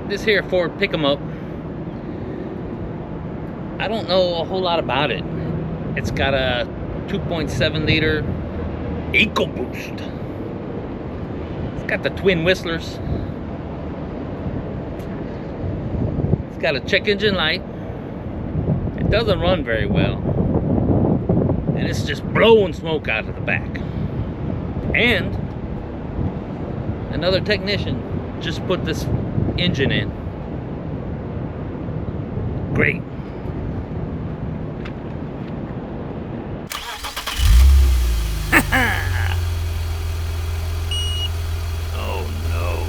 this here Ford pick 'em up. I don't know a whole lot about it. It's got a 2.7 liter Ecoboost. It's got the twin whistlers. It's got a check engine light. It doesn't run very well. And it's just blowing smoke out of the back. And another technician just put this engine in. Great. Oh no.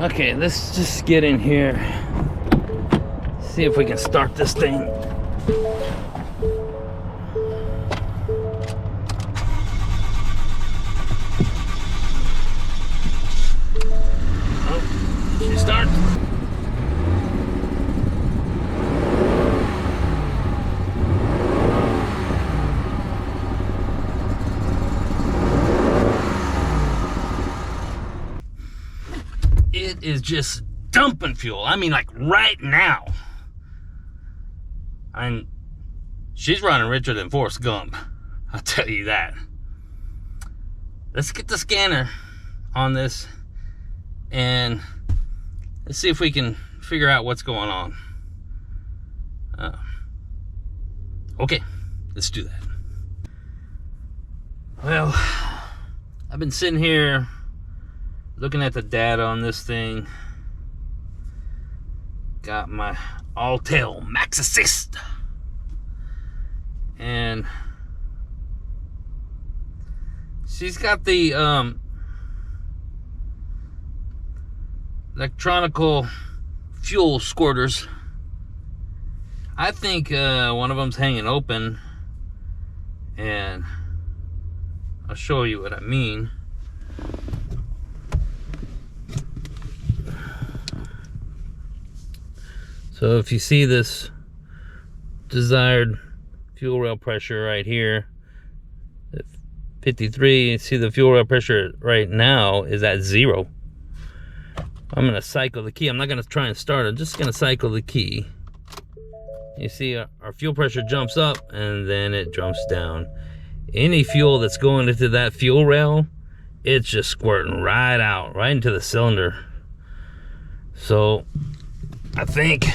Okay, let's just get in here. See if we can start this thing. Oh, she starts. It is just dumping fuel. I mean, like right now. She's running richer than Forrest Gump. I'll tell you that. Let's get the scanner on this and let's see if we can figure out what's going on. Okay, let's do that. Well, I've been sitting here looking at the data on this thing. Got my Alltel Max Assist. And she's got the electronical fuel squirters. I think one of them's hanging open, and I'll show you what I mean. So if you see this desired fuel rail pressure right here, 53, you see the fuel rail pressure right now is at 0. I'm gonna cycle the key. I'm not gonna try and start it. I'm just gonna cycle the key. You see our fuel pressure jumps up and then it jumps down. Any fuel that's going into that fuel rail, it's just squirting right out, right into the cylinder. So I think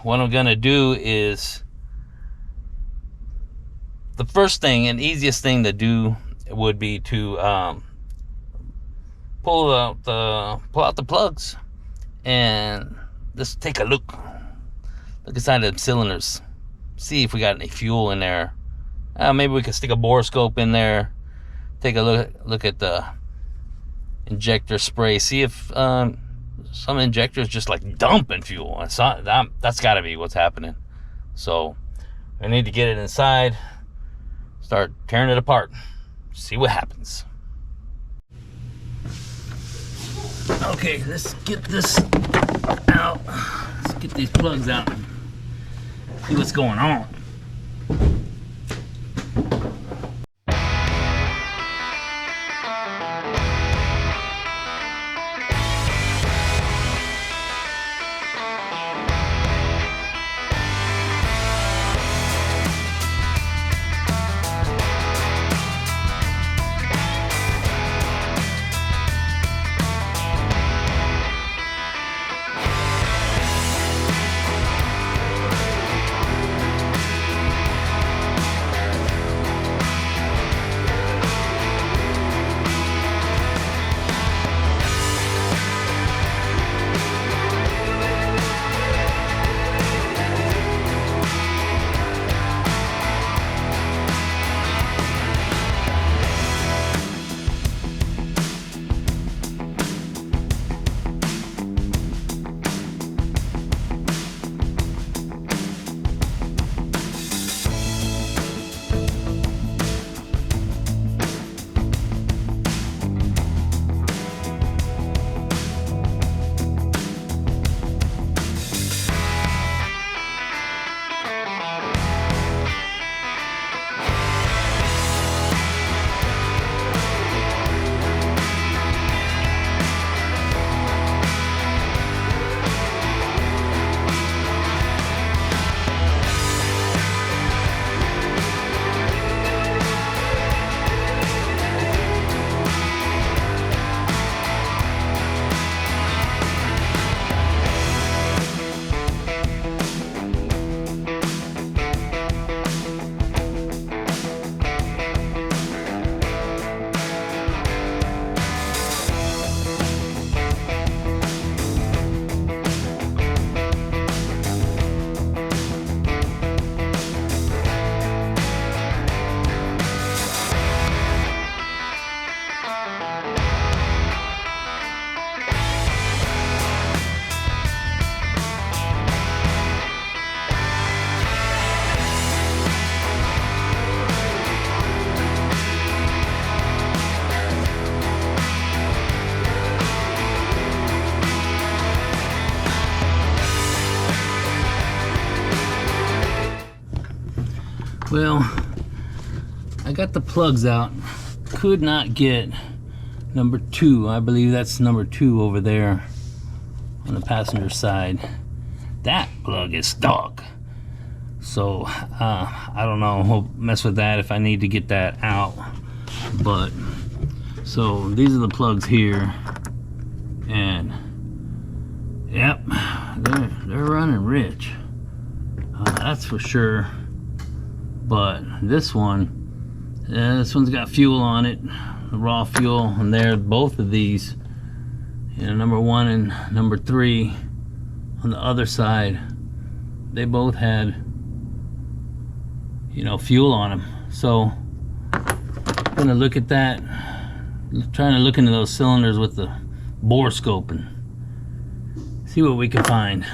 what I'm gonna do is, the first thing and easiest thing to do would be to pull out the plugs and just take a look inside the cylinders, see if we got any fuel in there. Maybe we could stick a borescope in there, take a look at the injector spray, see if some injectors just like dumping fuel. That's got to be what's happening. So I need to get it inside, start tearing it apart, see what happens. Okay, let's get this out. Let's get these plugs out and see what's going on. Well, I got the plugs out. Could not get number 2. I believe that's number 2 over there on the passenger side. That plug is stuck. So I don't know. We'll mess with that if I need to get that out. But so these are the plugs here, and yep, they're running rich. That's for sure. But this one's got fuel on it, the raw fuel, and there both of these, you know, number 1 and number 3 on the other side, they both had, you know, fuel on them. So I'm gonna look at that, trying to look into those cylinders with the bore scope and see what we can find.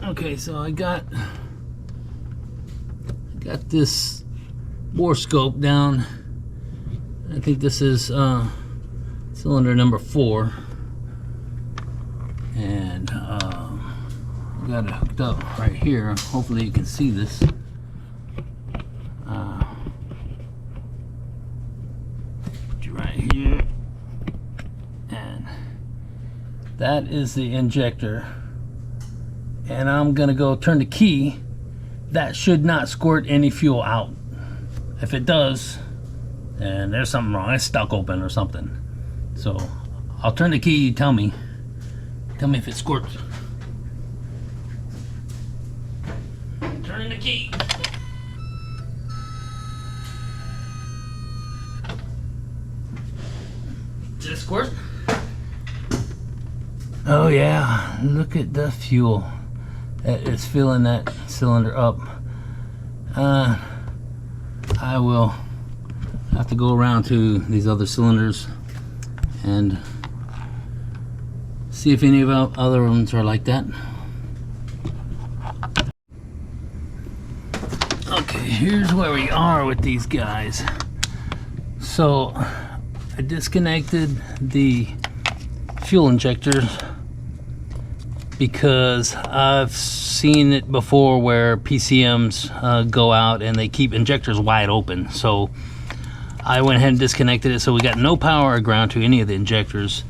Okay, so I got this bore scope down. I think this is cylinder number 4, and I got it hooked up right here. Hopefully you can see this. Put you right here, and that is the injector. And I'm gonna go turn the key. That should not squirt any fuel out. If it does, then there's something wrong. It's stuck open or something. So I'll turn the key. You tell me if it squirts. Turning the key. Did it squirt? Oh yeah, look at the fuel. It's filling that cylinder up. I will have to go around to these other cylinders and see if any of our other ones are like that. Okay, here's where we are with these guys. So I disconnected the fuel injectors because I've seen it before where PCMs go out and they keep injectors wide open. So I went ahead and disconnected it, so we got no power or ground to any of the injectors.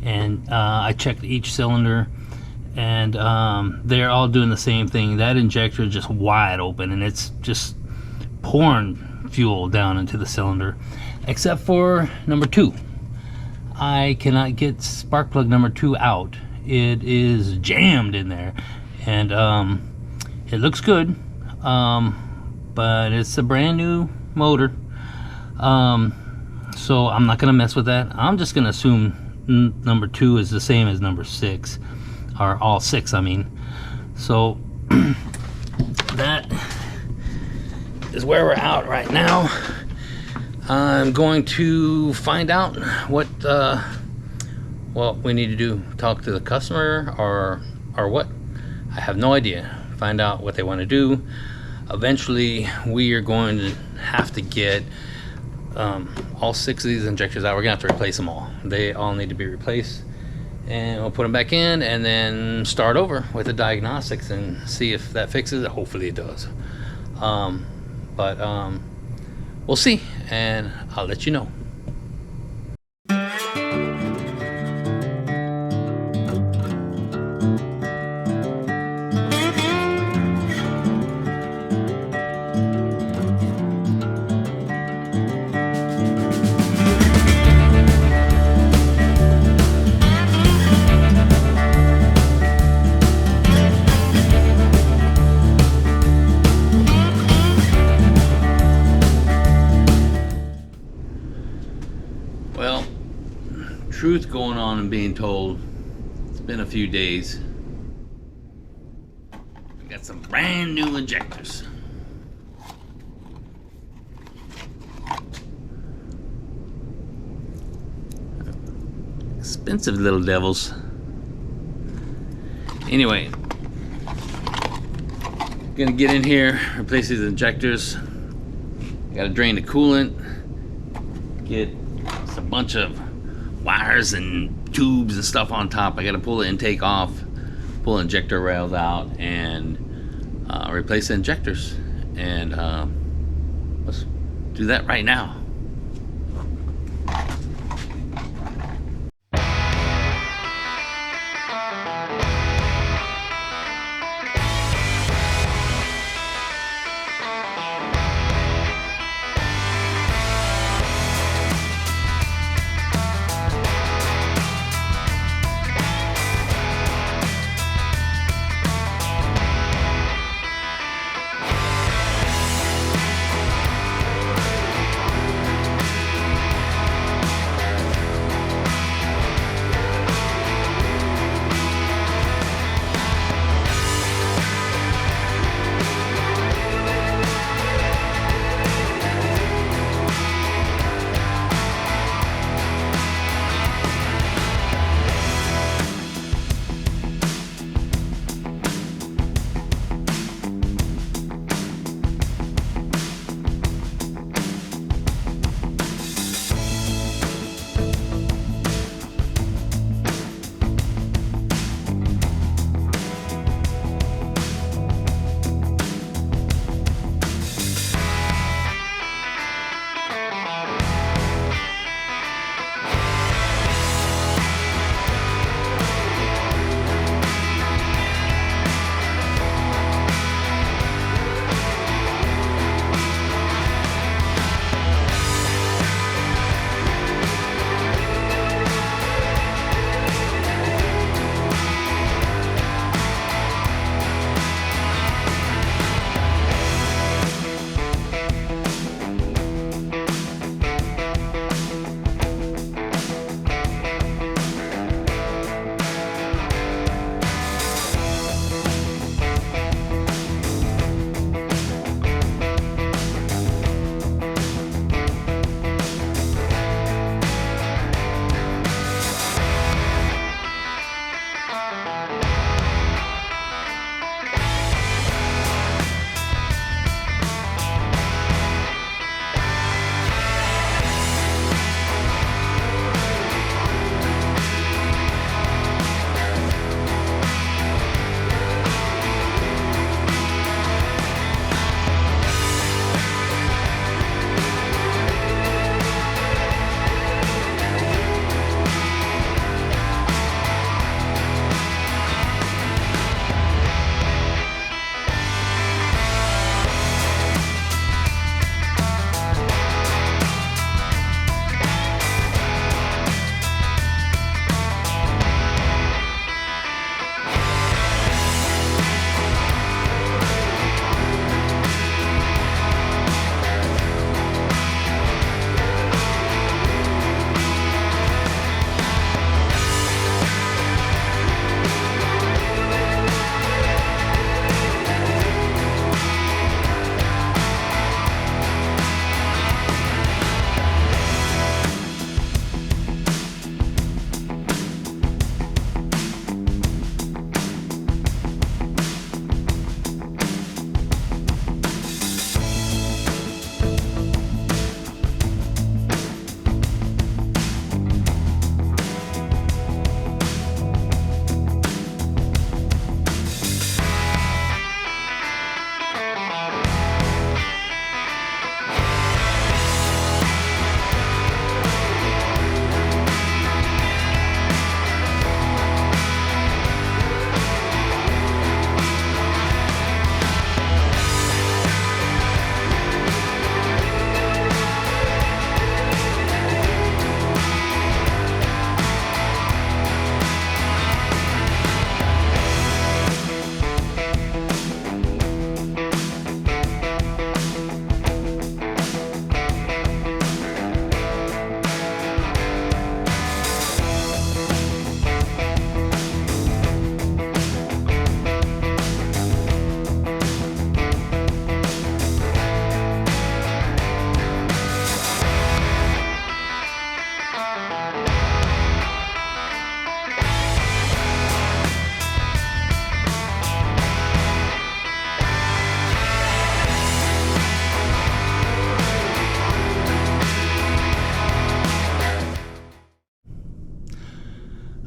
And I checked each cylinder, and they're all doing the same thing. That injector is just wide open, and it's just pouring fuel down into the cylinder, except for number 2. I cannot get spark plug number 2 out. It is jammed in there, and it looks good, but it's a brand new motor, so I'm not gonna mess with that. I'm just gonna assume number 2 is the same as number 6, or all 6 I mean. So that is where we're at right now. I'm going to find out what we need to do. Talk to the customer or what? I have no idea. Find out what they want to do. Eventually we are going to have to get all 6 of these injectors out. We're gonna have to replace them all. They all need to be replaced, and we'll put them back in and then start over with the diagnostics and see if that fixes it. Hopefully it does. But we'll see, and I'll let you know. Well, truth going on and being told, it's been a few days. We got some brand new injectors. Expensive little devils. Anyway, gonna get in here, replace these injectors. Gotta drain the coolant, get a bunch of wires and tubes and stuff on top. I gotta pull the intake off, pull injector rails out and replace the injectors. And let's do that right now.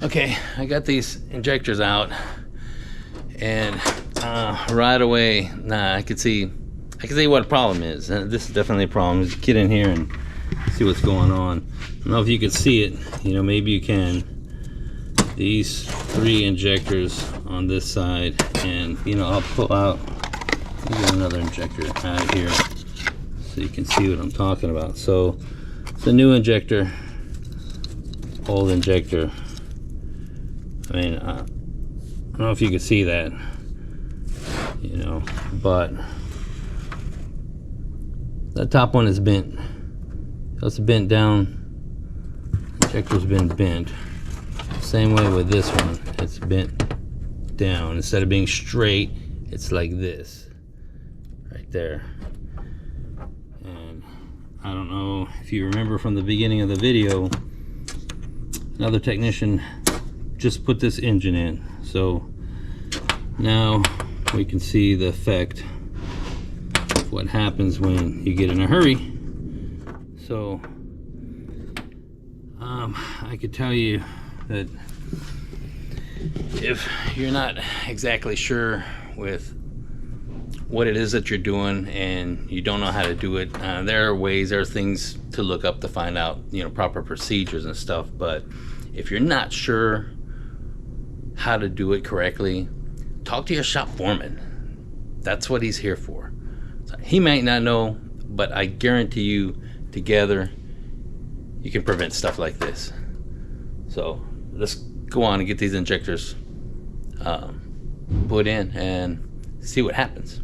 Okay, I got these injectors out, And right away, I can see what the problem is. This is definitely a problem. Just get in here and see what's going on. I don't know if you can see it. You know, maybe you can. These 3 injectors on this side, and you know, I'll pull out. Get another injector out of here so you can see what I'm talking about. So it's a new injector, old injector. I mean, I don't know if you can see that, you know, but the top one is bent. It's bent down. Injector's been bent. Same way with this one. It's bent down. Instead of being straight, it's like this, right there. And I don't know if you remember from the beginning of the video, another technician just put this engine in. So now we can see the effect of what happens when you get in a hurry. So I could tell you that if you're not exactly sure with what it is that you're doing and you don't know how to do it, there are ways, there are things to look up to find out, you know, proper procedures and stuff. But if you're not sure how to do it correctly, talk to your shop foreman. That's what he's here for. So he might not know, but I guarantee you, together you can prevent stuff like this. So let's go on and get these injectors put in and see what happens.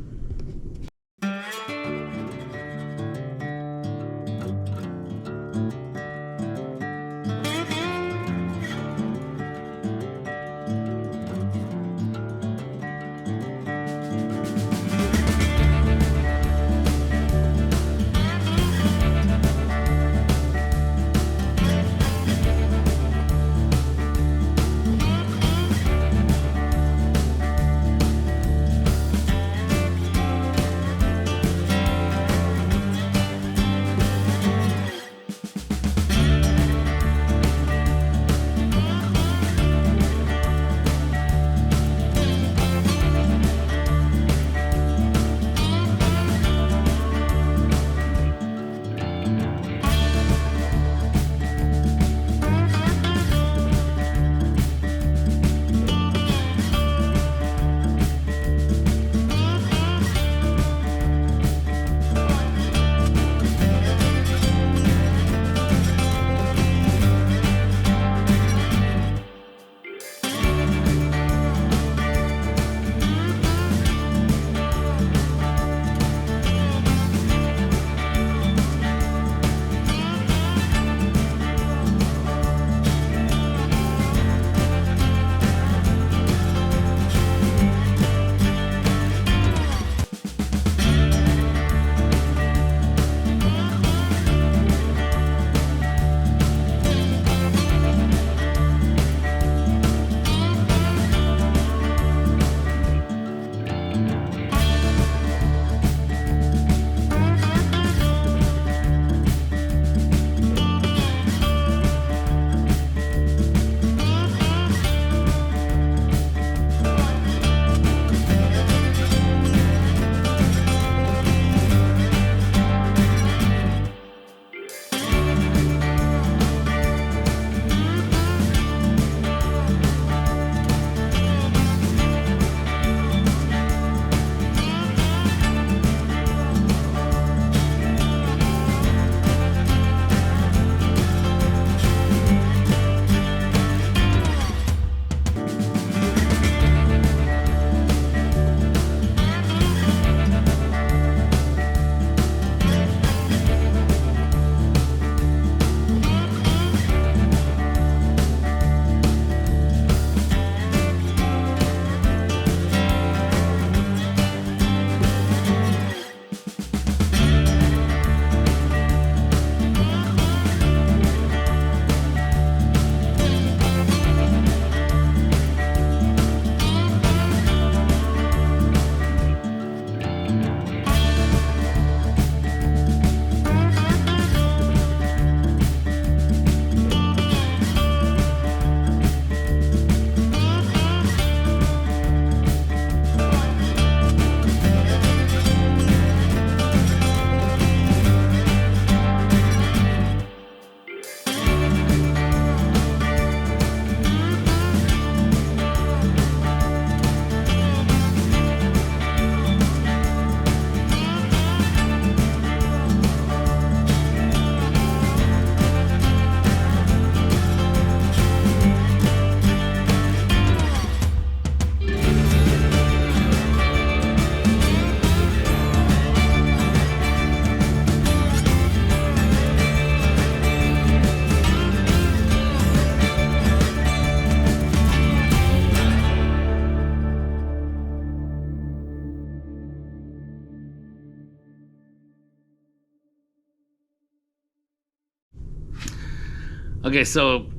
Okay, so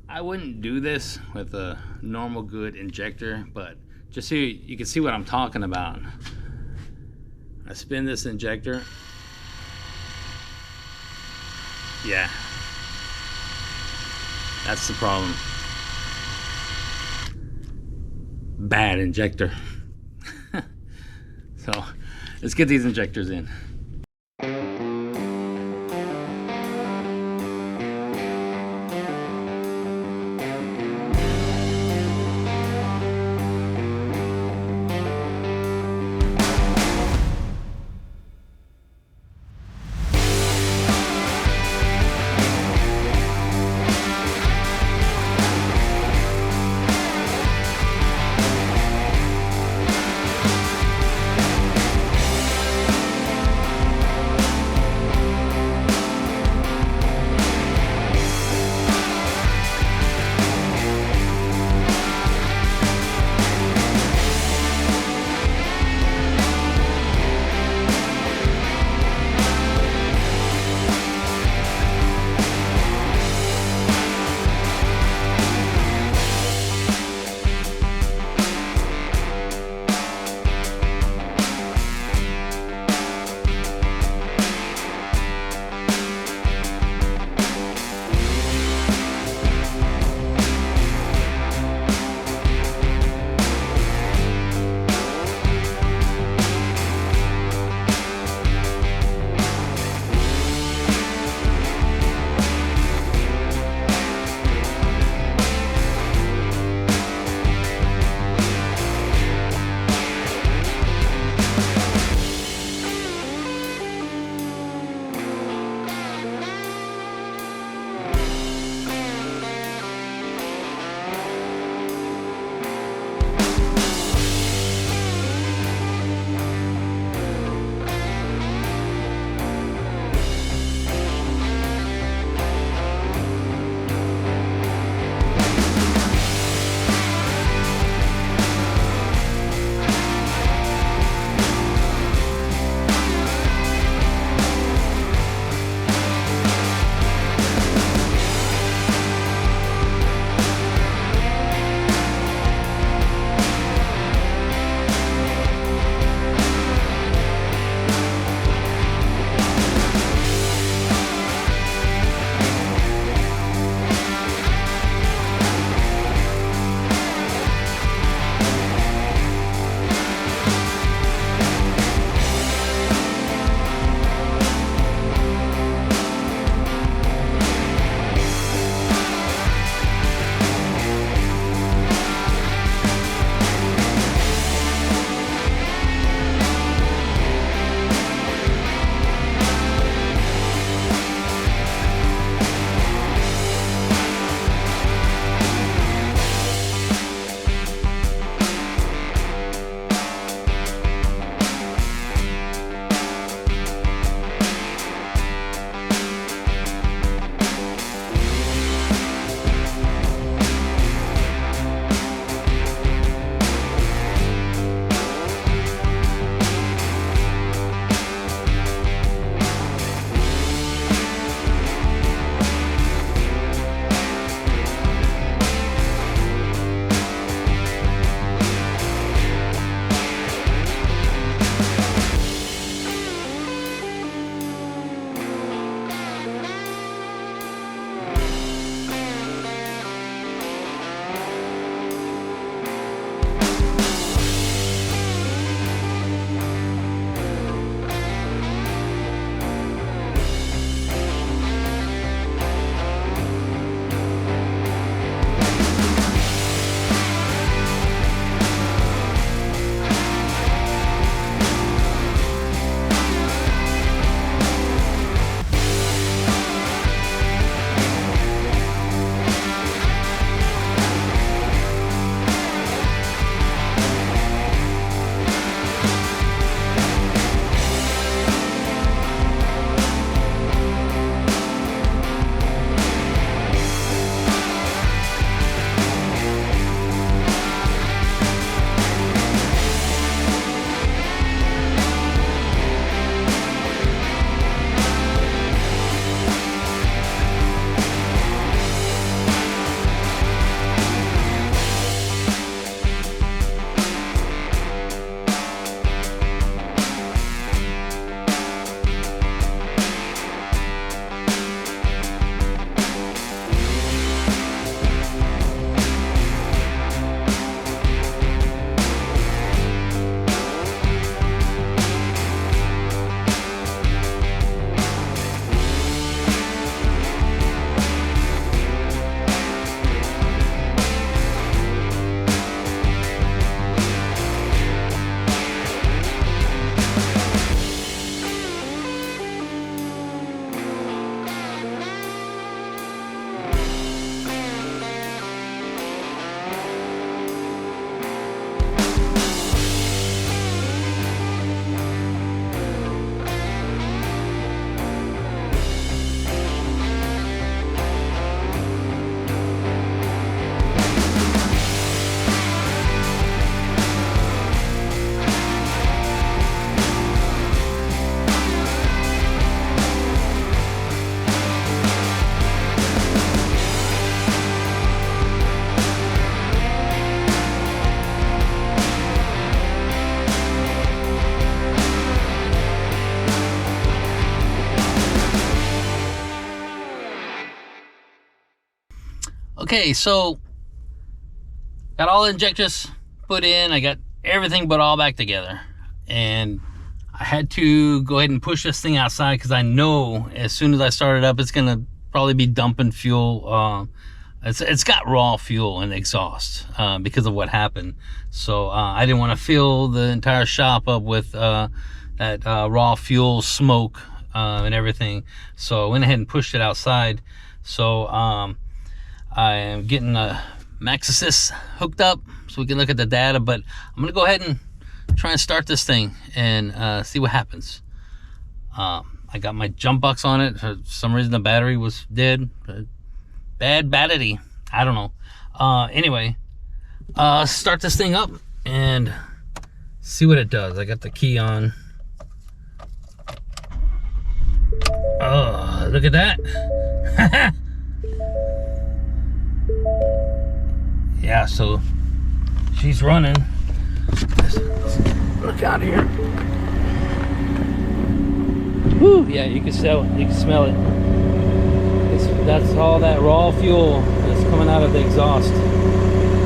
I wouldn't do this with a normal good injector, but just so you can see what I'm talking about. I spin this injector. Yeah, that's the problem. Bad injector. So let's get these injectors in. Okay, so got all the injectors put in. I got everything but all back together, and I had to go ahead and push this thing outside because I know as soon as I start it up, it's gonna probably be dumping fuel. It's got raw fuel in the exhaust because of what happened. So I didn't want to fill the entire shop up with that raw fuel smoke and everything. So I went ahead and pushed it outside. So I am getting a Max Assist hooked up so we can look at the data, but I'm gonna go ahead and try and start this thing and see what happens. I got my jump box on it. For some reason the battery was dead. Bad battery, I don't know. Anyway, start this thing up and see what it does. I got the key on. Oh, look at that. Yeah, so she's running. Let's look out here. Woo, yeah, you can smell it. That's all that raw fuel that's coming out of the exhaust.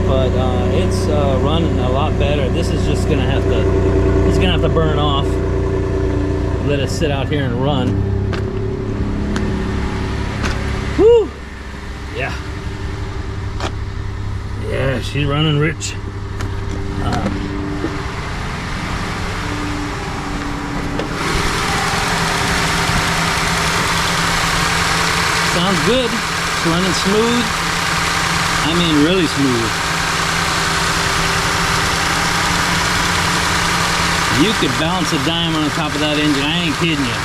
But it's running a lot better. This is just gonna have to burn off. Let it sit out here and run. Woo! Yeah. Yeah, she's running rich. Sounds good. It's running smooth. I mean, really smooth. You could bounce a dime on the top of that engine. I ain't kidding you.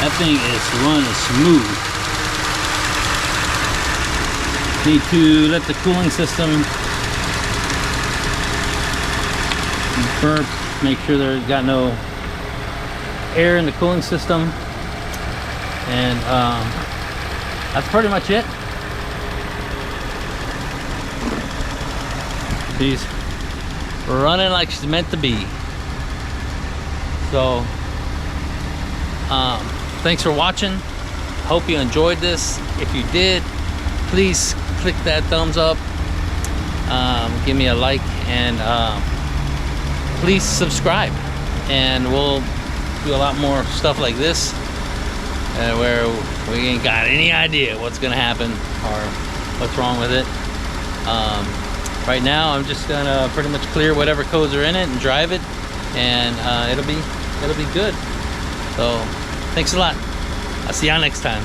That thing is running smooth. Need to let the cooling system burp. Make sure there's got no air in the cooling system. And that's pretty much it. She's running like she's meant to be. So, thanks for watching. Hope you enjoyed this. If you did, please click that thumbs up. Give me a like, and please subscribe. And we'll do a lot more stuff like this. Where we ain't got any idea what's gonna happen or what's wrong with it. Right now I'm just gonna pretty much clear whatever codes are in it and drive it, and it'll be good. So thanks a lot. I'll see y'all next time.